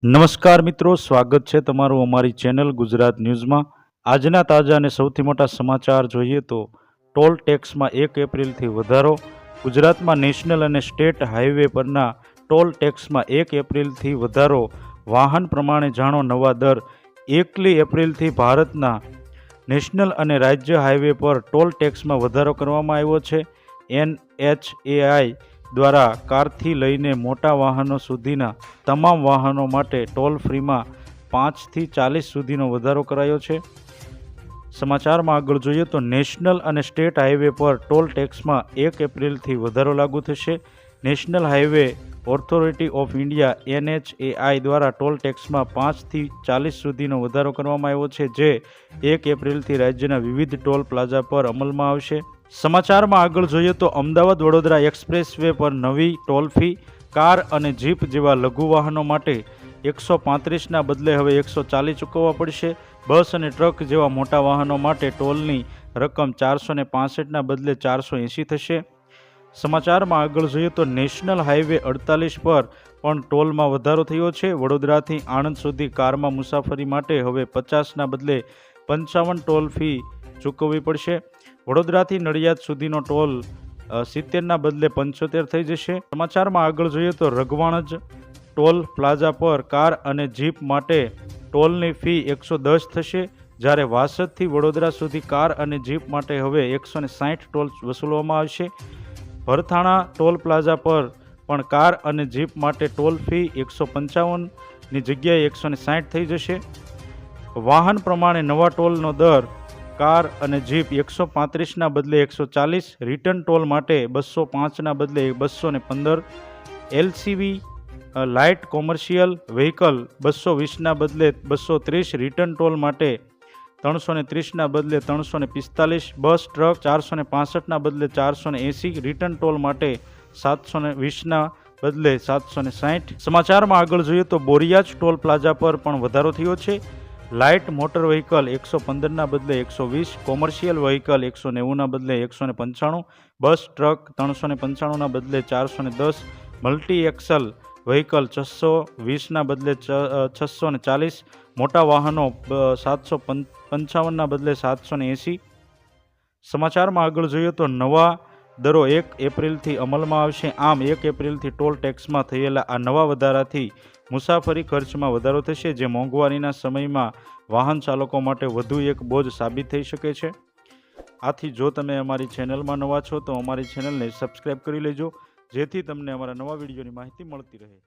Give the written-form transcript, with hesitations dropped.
નમસ્કાર મિત્રો, સ્વાગત છે તમારું અમારી ચેનલ ગુજરાત ન્યૂઝમાં। આજના તાજા અને સૌથી મોટા સમાચાર જોઈએ તો ટોલ ટેક્સમાં 1 એપ્રિલથી વધારો। ગુજરાતમાં નેશનલ અને સ્ટેટ હાઈવે પરના ટોલ ટેક્સમાં 1 એપ્રિલથી વધારો। વાહન પ્રમાણે જાણો નવા દર। 1 એપ્રિલથી ભારતના નેશનલ અને રાજ્ય હાઈવે પર ટોલ ટેક્સમાં વધારો કરવામાં આવ્યો છે। NHAI દ્વારા કારથી લઈને મોટા વાહનો સુધીના તમામ વાહનો માટે ટોલ ફ્રીમાં 5 થી 40 સુધીનો વધારો કરાયો છે। સમાચારમાં આગળ જોઈએ તો નેશનલ અને સ્ટેટ હાઈવે પર ટોલ ટેક્સમાં 1 એપ્રિલથી વધારો લાગુ થશે। National highway authority of India NHAI દ્વારા ટોલ ટેક્સમાં 5 થી 40 સુધીનો વધારો કરવામાં આવ્યો છે, જે 1 એપ્રિલથી રાજ્યના વિવિધ ટોલ પ્લાઝા પર અમલમાં આવશે। સમાચારમાં આગળ જોઈએ તો અમદાવાદ વડોદરા એક્સપ્રેસ વે પર નવી ટોલ ફી। કાર અને જીપ જેવા લઘુ વાહનો માટે 135ના બદલે હવે 140 ચૂકવવા પડશે। બસ અને ટ્રક જેવા મોટા વાહનો માટે ટોલની રકમ 465ના બદલે 480 થશે। સમાચારમાં આગળ જોઈએ તો નેશનલ હાઈવે 48 પર પણ ટોલમાં વધારો થયો છે। વડોદરાથી આણંદ સુધી કારમાં મુસાફરી માટે હવે 50ના બદલે 55 ટોલ ફી ચૂકવવી પડશે। વડોદરાથી નડિયાદ સુધીનો ટોલ 70ના બદલે 75 થઈ જશે। સમાચારમાં આગળ જોઈએ તો રઘવાણજ ટોલ પ્લાઝા પર કાર અને જીપ માટે ટોલની ફી 110 થશે, જ્યારે વાસદથી વડોદરા સુધી કાર અને જીપ માટે હવે 160 ટોલ વસૂલવામાં આવશે। ભરથાણા ટોલ પ્લાઝા પર પણ કાર અને જીપ માટે ટોલ ફી 155ની જગ્યાએ 160 થઈ જશે। વાહન પ્રમાણે નવા ટોલનો દર કાર અને જીપ 135ના બદલે 140, રિટર્ન ટોલ માટે 205ના બદલે 215, LCV લાઇટ કોમર્શિયલ વ્હીકલ 220ના બદલે 230, રિટર્ન ટોલ માટે 330ના બદલે 345, બસ ટ્રક 465ના બદલે 480, રિટર્ન ટોલ માટે 720ના બદલે 760। સમાચારમાં આગળ જોઈએ તો બોરિયાજ ટોલ પ્લાઝા પર પણ વધારો થયો છે। લાઇટ મોટર વ્હીકલ 115ના બદલે 120, કોમર્શિયલ વ્હીકલ 190ના બદલે 195, બસ ટ્રક 395ના બદલે 410, મલ્ટી એક્સલ વ્હીકલ 620ના બદલે 640, મોટા વાહનો 755ના બદલે 780। સમાચારમાં આગળ જોઈએ તો નવા દરો 1 એપ્રિલથી અમલમાં આવશે। આમ 1 એપ્રિલથી ટોલ ટેક્સમાં થયેલા આ નવા વધારાથી મુસાફરી ખર્ચમાં વધારો થશે, જે મોંઘવારીના સમયમાં વાહન ચાલકો માટે વધુ એક બોજ સાબિત થઈ શકે છે। આથી જો તમે અમારી ચેનલમાં નવા છો તો અમારી ચેનલને સબસ્ક્રાઈબ કરી લેજો, જેથી તમને અમારા નવા વિડીયોની માહિતી મળતી રહે।